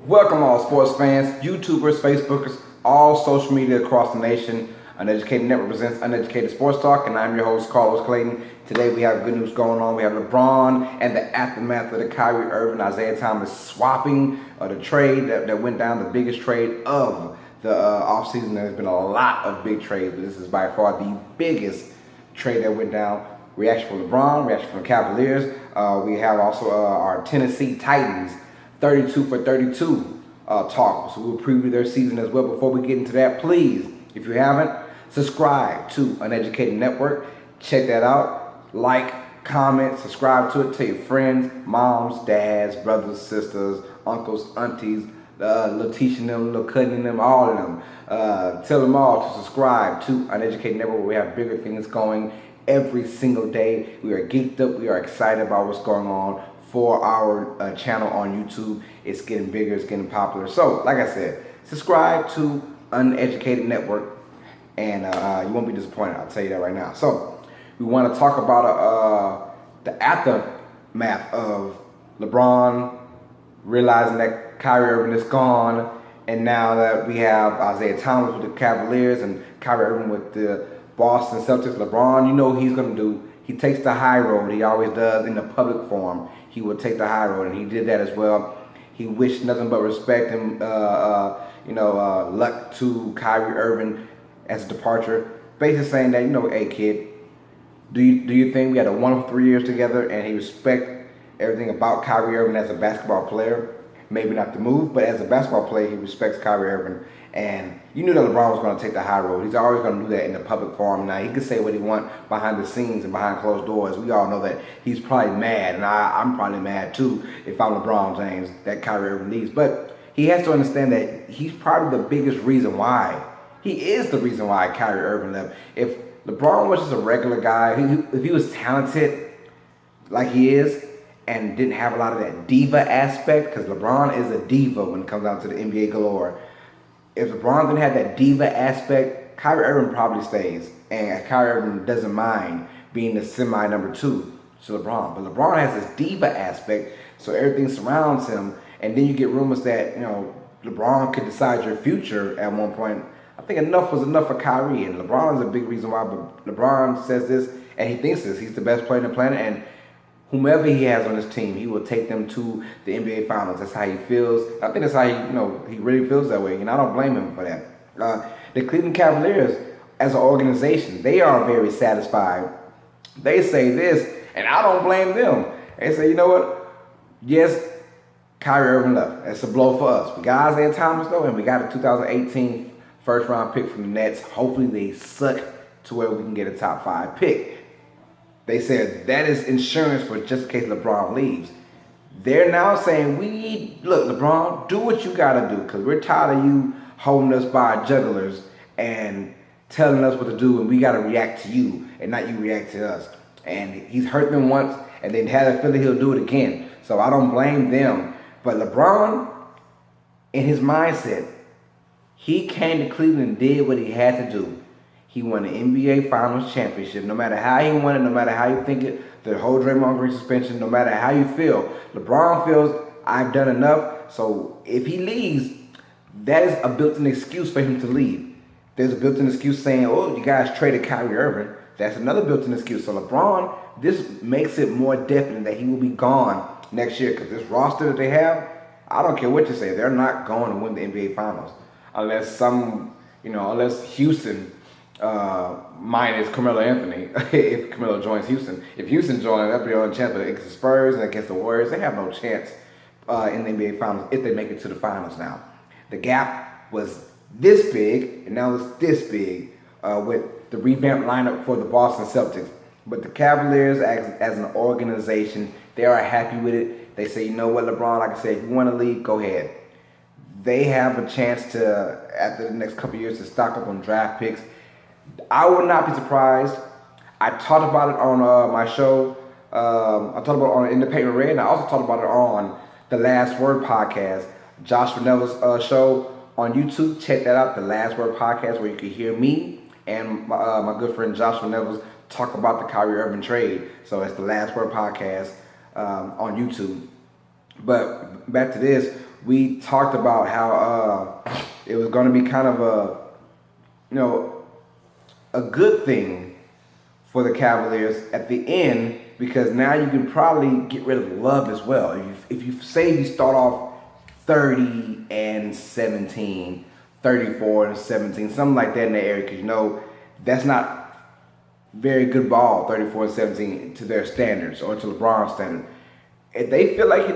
Welcome all sports fans, YouTubers, Facebookers, all social media across the nation. Uneducated Network presents Uneducated Sports Talk, and I'm your host, Carlos Clayton. Today we have good news going on. We have LeBron and the aftermath of the Kyrie Irving, Isaiah Thomas swapping the trade that went down, the biggest trade of the offseason. There's been a lot of big trades, but this is by far the biggest trade that went down. Reaction from LeBron, reaction from the Cavaliers. We have also our Tennessee Titans 32 for 32 talk. So we'll preview their season as well. Before we get into that, please, if you haven't, subscribe to Uneducated Network. Check that out. Like, comment, subscribe to it. Tell your friends, moms, dads, brothers, sisters, uncles, aunties, little teaching them, little cutting them, all of them. Tell them all to subscribe to Uneducated Network. We have bigger things going every single day. We are geeked up. We are excited about what's going on for our channel on YouTube. It's getting bigger. It's getting popular. So, like I said, subscribe to Uneducated Network, and you won't be disappointed. I'll tell you that right now. So, we want to talk about the aftermath of LeBron realizing that Kyrie Irving is gone, and now that we have Isaiah Thomas with the Cavaliers and Kyrie Irving with the Boston Celtics. LeBron, you know what he's going to do. He takes the high road. He always does in the public forum. He will take the high road, and he did that as well. He wished nothing but respect and luck to Kyrie Irving as a departure. Basically saying that, hey kid, do you think we had a wonderful 3 years together, and he respect everything about Kyrie Irving as a basketball player? Maybe not the move, but as a basketball player, he respects Kyrie Irving. And you knew that LeBron was going to take the high road. He's always going to do that in the public forum. Now, he can say what he wants behind the scenes and behind closed doors. We all know that he's probably mad, and I'm probably mad too if I'm LeBron James that Kyrie Irving leaves. But he has to understand that he's probably the biggest reason why. He is the reason why Kyrie Irving left. If LeBron was just a regular guy, if he was talented like he is, and didn't have a lot of that diva aspect, because LeBron is a diva when it comes down to the NBA galore. If LeBron didn't have that diva aspect, Kyrie Irving probably stays. And Kyrie Irving doesn't mind being the semi number 2 to LeBron. But LeBron has this diva aspect, so everything surrounds him. And then you get rumors that, LeBron could decide your future at one point. I think enough was enough for Kyrie. And LeBron is a big reason why. But LeBron says this, and he thinks this. He's the best player on the planet. And whomever he has on his team, he will take them to the NBA Finals. That's how he feels. I think that's how he really feels that way. And I don't blame him for that. The Cleveland Cavaliers, as an organization, they are very satisfied. They say this, and I don't blame them. They say, you know what? Yes, Kyrie Irving left. That's a blow for us. We got Isaiah Thomas, though, and we got a 2018 first-round pick from the Nets. Hopefully they suck to where we can get a top 5 pick. They said that is insurance for just in case LeBron leaves. They're now saying, look, LeBron, do what you got to do, because we're tired of you holding us by our jugglers and telling us what to do, and we got to react to you and not you react to us. And he's hurt them once, and then had a feeling he'll do it again. So I don't blame them. But LeBron, in his mindset, he came to Cleveland and did what he had to do. He won the NBA Finals championship. No matter how he won it, no matter how you think it, the whole Draymond Green suspension, no matter how you feel, LeBron feels, I've done enough. So if he leaves, that is a built-in excuse for him to leave. There's a built-in excuse saying, oh, you guys traded Kyrie Irving. That's another built-in excuse. So LeBron, this makes it more definite that he will be gone next year, because this roster that they have, I don't care what you say, they're not going to win the NBA Finals unless unless Houston minus Carmelo Anthony, if Carmelo joins Houston. If Houston joins, that'll be on chance, but against the Spurs and against the Warriors, they have no chance in the NBA Finals if they make it to the Finals now. The gap was this big, and now it's this big with the revamped lineup for the Boston Celtics. But the Cavaliers, as an organization, they are happy with it. They say, you know what, LeBron, like I said, if you want to leave, go ahead. They have a chance to, after the next couple of years, to stock up on draft picks. I would not be surprised. I talked about it on my show. I talked about it on Independent Red, and I also talked about it on the Last Word podcast, Josh Renella's show on YouTube. Check that out, the Last Word podcast, where you can hear me and my good friend Josh Renella's talk about the Kyrie Irving trade. So it's the Last Word podcast on YouTube. But back to this, we talked about how it was going to be kind of a good thing for the Cavaliers at the end, because now you can probably get rid of Love as well. If you say you start off 30-17, 34-17, something like that in the area, because that's not very good ball, 34-17 to their standards or to LeBron's standard. If they feel like,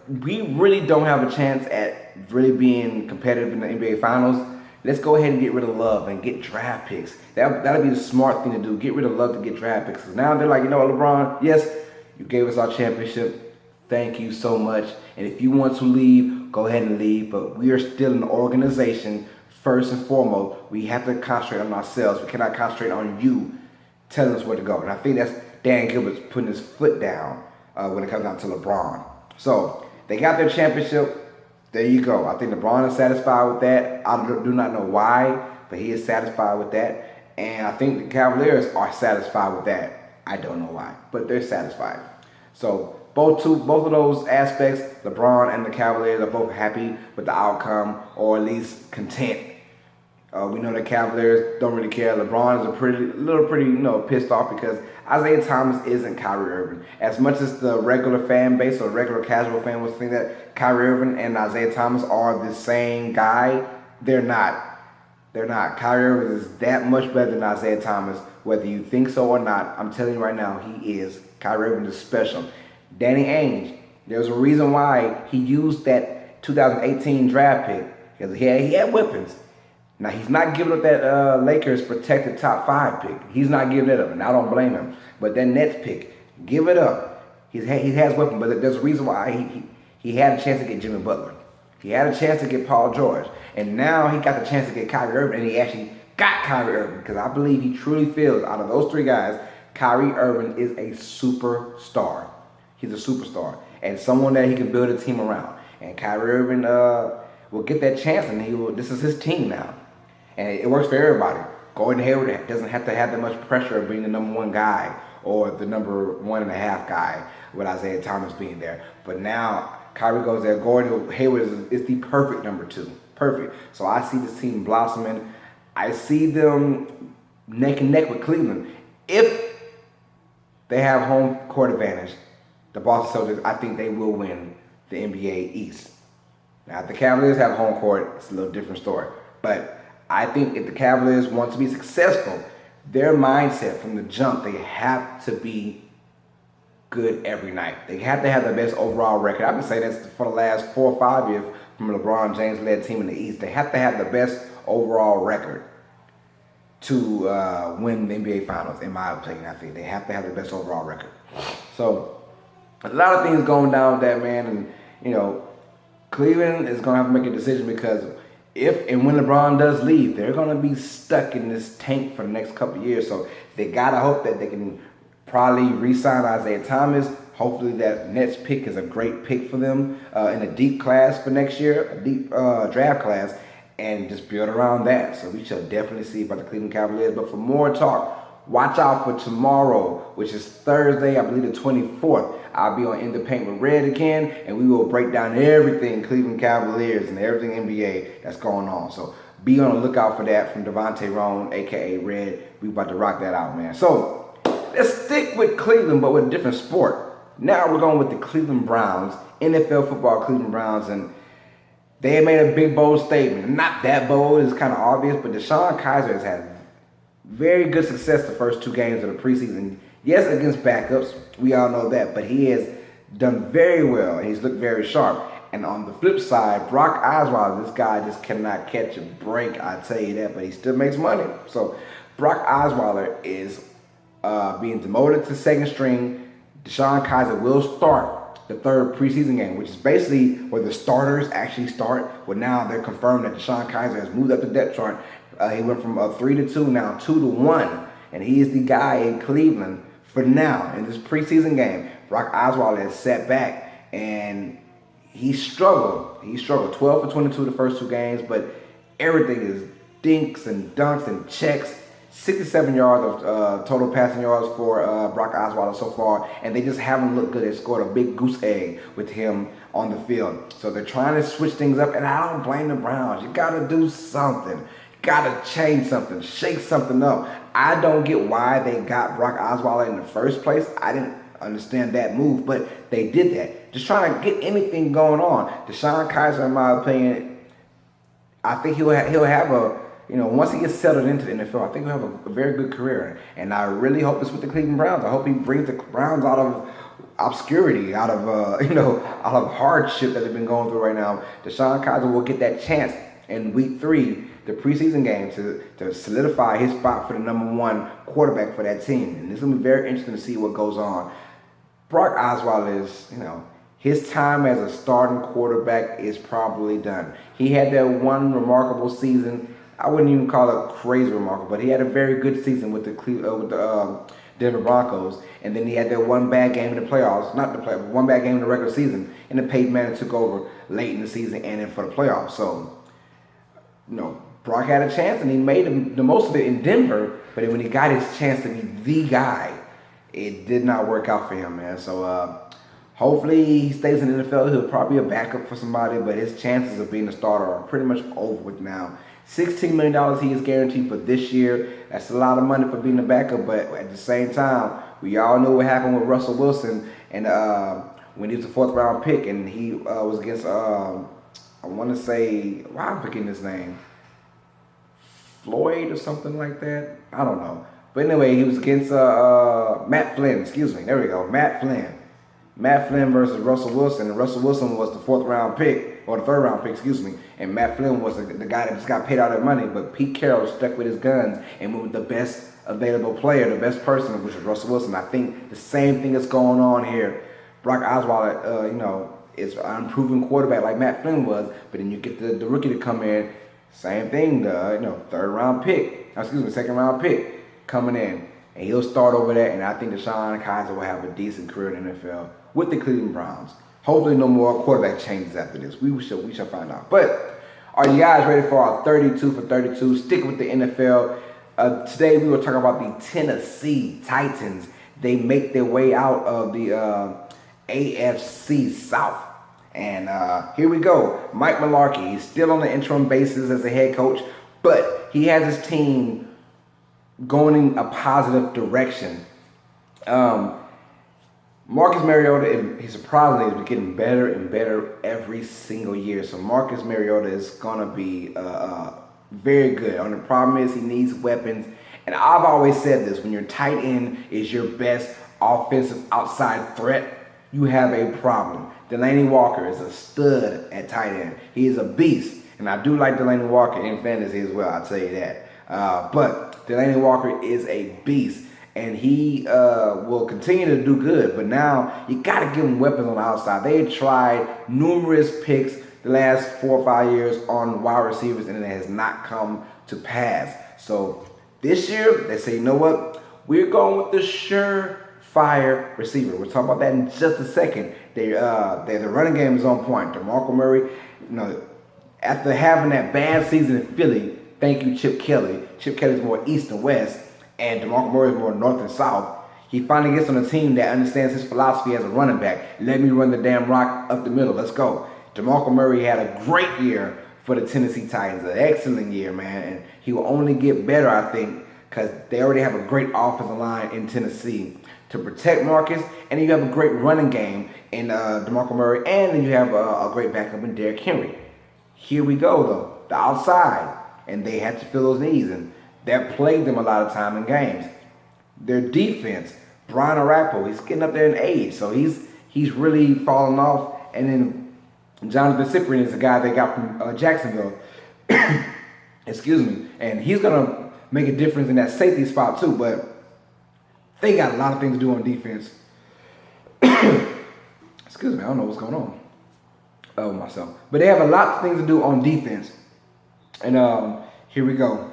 we really don't have a chance at really being competitive in the NBA Finals, let's go ahead and get rid of Love and get draft picks. That'll be the smart thing to do. Get rid of Love to get draft picks. Because now they're like, LeBron, yes, you gave us our championship. Thank you so much. And if you want to leave, go ahead and leave. But we are still an organization. First and foremost, we have to concentrate on ourselves. We cannot concentrate on you telling us where to go. And I think that's Dan Gilbert's putting his foot down when it comes down to LeBron. So they got their championship. There you go. I think LeBron is satisfied with that. I do not know why, but he is satisfied with that. And I think the Cavaliers are satisfied with that. I don't know why, but they're satisfied. So both of those aspects, LeBron and the Cavaliers, are both happy with the outcome, or at least content. We know the Cavaliers don't really care. LeBron is pretty pissed off because Isaiah Thomas isn't Kyrie Irving. As much as the regular fan base or regular casual fan would think that Kyrie Irving and Isaiah Thomas are the same guy, they're not. They're not. Kyrie Irving is that much better than Isaiah Thomas, whether you think so or not. I'm telling you right now, he is. Kyrie Irving is special. Danny Ainge, there's a reason why he used that 2018 draft pick, because he had weapons. Now, he's not giving up that Lakers protected top 5 pick. He's not giving it up, and I don't blame him. But that Nets pick, give it up. He has weapons, but there's a reason why he had a chance to get Jimmy Butler. He had a chance to get Paul George. And now he got the chance to get Kyrie Irving, and he actually got Kyrie Irving, because I believe he truly feels, out of those 3 guys, Kyrie Irving is a superstar. He's a superstar, and someone that he can build a team around. And Kyrie Irving will get that chance, and this is his team now. And it works for everybody. Gordon Hayward doesn't have to have that much pressure of being the number 1 guy or the number 1.5 guy with Isaiah Thomas being there. But now Kyrie goes there. Gordon Hayward is the perfect number 2. Perfect. So I see this team blossoming. I see them neck and neck with Cleveland. If they have home court advantage, the Boston Celtics, I think they will win the NBA East. Now, if the Cavaliers have home court, it's a little different story. But I think if the Cavaliers want to be successful, their mindset from the jump, they have to be good every night. They have to have the best overall record. I've been saying this for the last 4 or 5 years from a LeBron James-led team in the East. They have to have the best overall record to win the NBA Finals, in my opinion. I think they have to have the best overall record. So a lot of things going down with that, man. And, Cleveland is going to have to make a decision, because if and when LeBron does leave, they're going to be stuck in this tank for the next couple of years. So they got to hope that they can probably re-sign Isaiah Thomas. Hopefully that Nets pick is a great pick for them in a deep class for next year, a deep draft class, and just build around that. So we shall definitely see about the Cleveland Cavaliers. But for more talk, watch out for tomorrow, which is Thursday, I believe the 24th. I'll be on In the Paint with Red again, and we will break down everything Cleveland Cavaliers and everything NBA that's going on. So be on the lookout for that from Devontae Roan, a.k.a. Red. We about to rock that out, man. So let's stick with Cleveland, but with a different sport. Now we're going with the Cleveland Browns, NFL football Cleveland Browns, and they made a big, bold statement. Not that bold, it's kind of obvious, but Deshon Kizer has had very good success the first 2 games of the preseason. Yes, against backups, we all know that, but he has done very well, and he's looked very sharp. And on the flip side, Brock Osweiler, this guy just cannot catch a break, I tell you that, but he still makes money. So Brock Osweiler is being demoted to 2nd string. Deshon Kizer will start the 3rd preseason game, which is basically where the starters actually start. Well, now they're confirmed that Deshon Kizer has moved up the depth chart. He went from 3-2, now 2-1, and he is the guy in Cleveland for now in this preseason game. Brock Osweiler has sat back, and he struggled. He struggled 12 for 22 the first 2 games, but everything is dinks and dunks and checks. 67 yards of total passing yards for Brock Osweiler so far, and they just haven't looked good. They scored a big goose egg with him on the field. So they're trying to switch things up, and I don't blame the Browns. You got to do something. Got to change something, shake something up. I don't get why they got Brock Osweiler in the first place. I didn't understand that move, but they did that. Just trying to get anything going on. Deshon Kizer, in my opinion, I think he'll have a, once he gets settled into the NFL, I think he'll have a very good career. And I really hope it's with the Cleveland Browns. I hope he brings the Browns out of obscurity, out of out of hardship that they've been going through right now. Deshon Kizer will get that chance in week 3, the preseason game, to solidify his spot for the #1 quarterback for that team. And it's going to be very interesting to see what goes on. Brock Osweiler is, his time as a starting quarterback is probably done. He had that one remarkable season. I wouldn't even call it crazy remarkable, but he had a very good season with the Denver Broncos. And then he had that one bad game in the playoffs, one bad game in the regular season. And then Peyton Manning took over late in the season and then for the playoffs. So, Brock had a chance, and he made the most of it in Denver. But when he got his chance to be the guy, it did not work out for him, man. So hopefully he stays in the NFL. He'll probably be a backup for somebody, but his chances of being a starter are pretty much over with now. $16 million he is guaranteed for this year. That's a lot of money for being a backup, but at the same time, we all know what happened with Russell Wilson and when he was a 4th-round pick, and he was against I want to say, why am I forgetting his name? Floyd or something like that? I don't know. But anyway, he was against Matt Flynn. Excuse me. There we go. Matt Flynn. Matt Flynn versus Russell Wilson. And Russell Wilson was the 4th-round pick, or the 3rd-round pick, excuse me. And Matt Flynn was the guy that just got paid all that money. But Pete Carroll stuck with his guns and went with the best available player, the best person, which was Russell Wilson. I think the same thing is going on here. Brock Osweiler, is an unproven quarterback like Matt Flynn was, but then you get the rookie to come in, same thing, the 2nd-round pick coming in, and he'll start over there, and I think Deshon Kizer will have a decent career in the NFL with the Cleveland Browns. Hopefully no more quarterback changes after this. We shall find out. But are you guys ready for our 32 for 32? Stick with the NFL. Today we were talking about the Tennessee Titans. They make their way out of the AFC South. And here we go. Mike Mularkey, he's still on the interim basis as a head coach, but he has his team going in a positive direction. Marcus Mariota, he surprisingly is getting better and better every single year. So Marcus Mariota is going to be very good. The problem is he needs weapons. And I've always said this, when your tight end is your best offensive outside threat, you have a problem. Delanie Walker is a stud at tight end. He is a beast. And I do like Delanie Walker in fantasy as well, I'll tell you that. But Delanie Walker is a beast. And he will continue to do good. But now you got to give him weapons on the outside. They had tried numerous picks the last 4 or 5 years on wide receivers, and it has not come to pass. So this year, they say, you know what? We're going with the surefire receiver. We'll talk about that in just a second. The running game is on point. DeMarco Murray, after having that bad season in Philly, thank you, Chip Kelly. Chip Kelly's more east and west, and DeMarco Murray is more north and south. He finally gets on a team that understands his philosophy as a running back. Let me run the damn rock up the middle. Let's go. DeMarco Murray had a great year for the Tennessee Titans. An excellent year, man. And he will only get better, I think, because they already have a great offensive line in Tennessee to protect Marcus. And then you have a great running game in DeMarco Murray. And then you have a great backup in Derrick Henry. Here we go, though. The outside. And they had to fill those needs. And that plagued them a lot of time in games. Their defense, Brian Arapo, he's getting up there in age, so he's really falling off. And then Jonathan Cyprien is the guy they got from Jacksonville. Excuse me. And he's going to make a difference in that safety spot too, but they got a lot of things to do on defense. Excuse me, I don't know what's going on with myself. But they have a lot of things to do on defense. And here we go.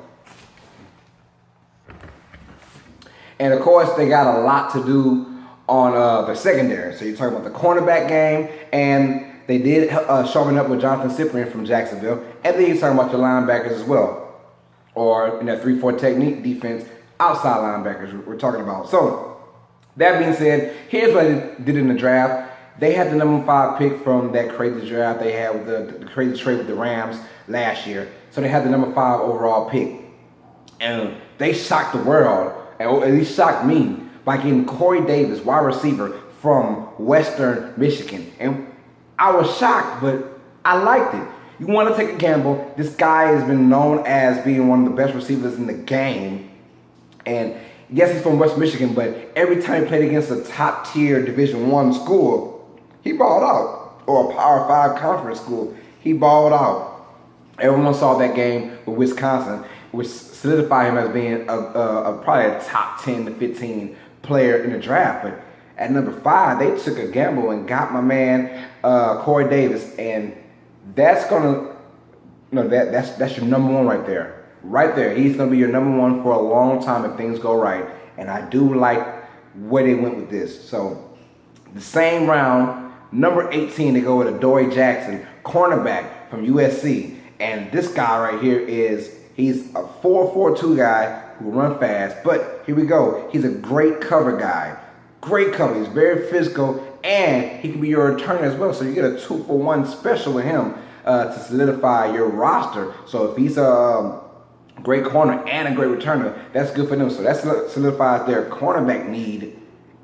And of course, they got a lot to do on the secondary. So you're talking about the cornerback game, and they did sharpen up with Jonathan Cyprien from Jacksonville. And then you're talking about your linebackers as well. Or in that 3-4 technique defense, outside linebackers we're talking about. So, that being said, here's what they did in the draft. They had the number 5 pick from that crazy draft they had with the crazy trade with the Rams last year. So they had the number 5 overall pick. And they shocked the world, or at least shocked me, by getting Corey Davis, wide receiver from Western Michigan. And I was shocked, but I liked it. You want to take a gamble. This guy has been known as being one of the best receivers in the game. And yes, he's from West Michigan, but every time he played against a top-tier Division I school, he balled out. Or a Power 5 conference school, he balled out. Everyone saw that game with Wisconsin, which solidified him as being probably a top 10 to 15 player in the draft. But at number 5, they took a gamble and got my man Corey Davis, and that's gonna, that's your number 1 right there. Right there, he's gonna be your number 1 for a long time if things go right. And I do like where they went with this. So the same round, number 18, they go with Adoree Jackson, cornerback from USC. And this guy right here he's a 4.42 guy who run fast. But here we go. He's a great cover guy. Great cover. He's very physical, and he can be your returner as well. So you get a 2-for-1 special with him to solidify your roster. So if he's a great corner and a great returner, that's good for them. So that solidifies their cornerback need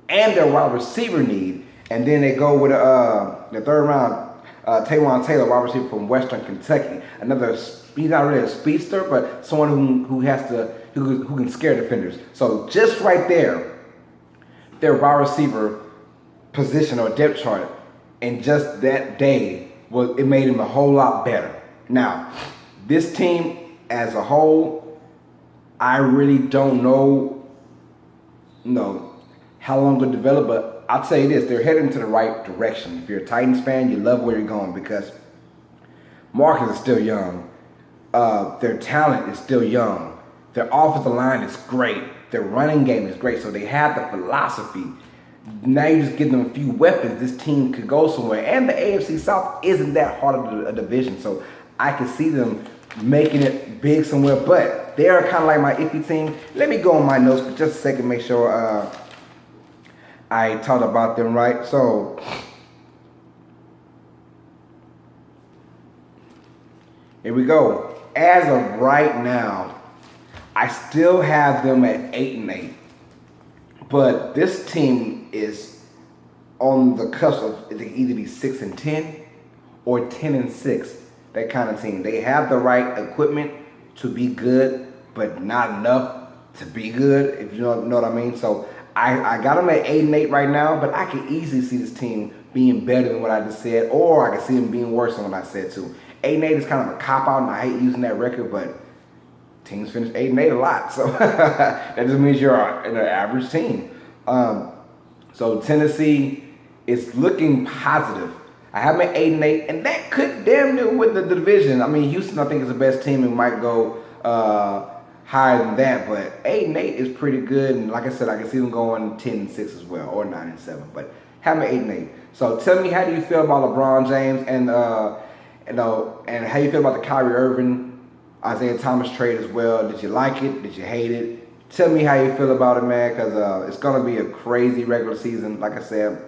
and their wide receiver need. And then they go with the 3rd round, Taywan Taylor, wide receiver from Western Kentucky. He's not really a speedster, but someone who can scare defenders. So just right there, their wide receiver position or depth chart, and just that day, it made him a whole lot better. Now, this team as a whole, I really don't know how long it'll develop, but I'll tell you this, they're heading to the right direction. If you're a Titans fan, you love where you're going because Marcus is still young. Their talent is still young. Their offensive line is great. Their running game is great. So they have the philosophy. Now you just give them a few weapons. This team could go somewhere. And the AFC South isn't that hard of a division. So I can see them making it big somewhere. But they are kind of like my iffy team. Let me go on my notes for just a second, make sure I talked about them right. So here we go. As of right now, I still have them at 8-8. But this team is on the cusp of it can either be 6-10 or 10-6. That kind of team. They have the right equipment to be good, but not enough to be good, if you know what I mean. So I got them at 8-8 right now, but I can easily see this team being better than what I just said, or I can see them being worse than what I said too. 8-8 is kind of a cop-out, and I hate using that record, but teams finish 8-8 a lot, so that just means you're an average team. So Tennessee is looking positive. I have them at 8-8, and that could damn near win the division. I mean, Houston, I think, is the best team and might go higher than that, but 8-8 is pretty good. And like I said, I can see them going 10-6 as well, or 9-7. But have them at 8-8. So tell me, how do you feel about LeBron James and how you feel about the Kyrie Irving, Isaiah Thomas trade as well? Did you like it? Did you hate it? Tell me how you feel about it, man, because it's gonna be a crazy regular season, like I said.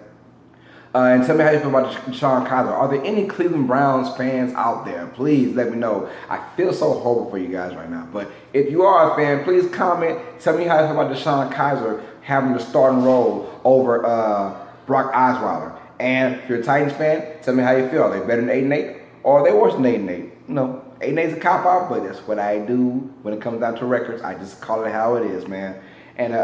And tell me how you feel about Deshon Kizer. Are there any Cleveland Browns fans out there? Please let me know. I feel so horrible for you guys right now. But if you are a fan, please comment. Tell me how you feel about Deshon Kizer having the starting role over Brock Osweiler. And if you're a Titans fan, tell me how you feel. Are they better than 8-8? Or are they worse than 8-8? No, 8-8 is a cop-out, but that's what I do when it comes down to records. I just call it how it is, man. And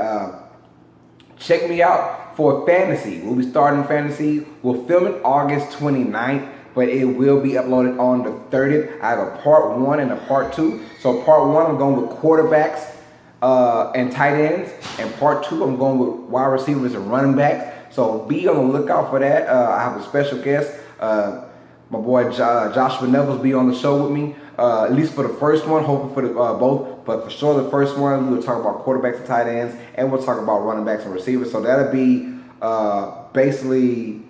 check me out for fantasy. We'll be starting fantasy. We'll film it August 29th, but it will be uploaded on the 30th. I have a part 1 and a part 2. So part 1, I'm going with quarterbacks and tight ends. And part 2, I'm going with wide receivers and running backs. So be on the lookout for that. I have a special guest. My boy Joshua Neville's be on the show with me, at least for the first one, hoping for the, both. But for sure, the first one, we'll talk about quarterbacks and tight ends, and we'll talk about running backs and receivers. So that'll be basically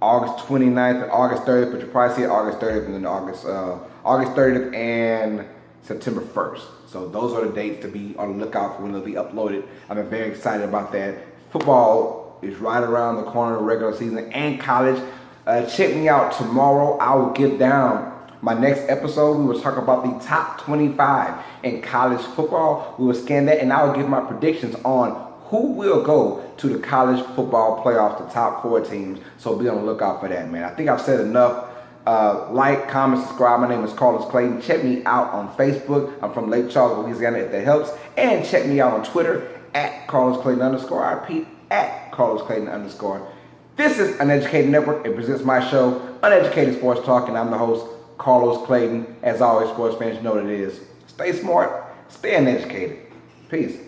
August 29th and August 30th, but you'll probably see it August 30th and then August 30th and September 1st. So those are the dates to be on the lookout for when they'll be uploaded. I'm very excited about that. Football is right around the corner of the regular season and college. Check me out tomorrow. I will give down my next episode. We will talk about the top 25 in college football. We will scan that and I will give my predictions on who will go to the college football playoffs, the top 4 teams. So be on the lookout for that, man. I think I've said enough. Like, comment, subscribe. My name is Carlos Clayton. Check me out on Facebook. I'm from Lake Charles, Louisiana, if that helps. And check me out on Twitter at Carlos Clayton _. I repeat, at Carlos Clayton _. This is Uneducated Network. It presents my show, Uneducated Sports Talk, and I'm the host, Carlos Clayton. As always, sports fans, you know what it is. Stay smart, stay uneducated. Peace.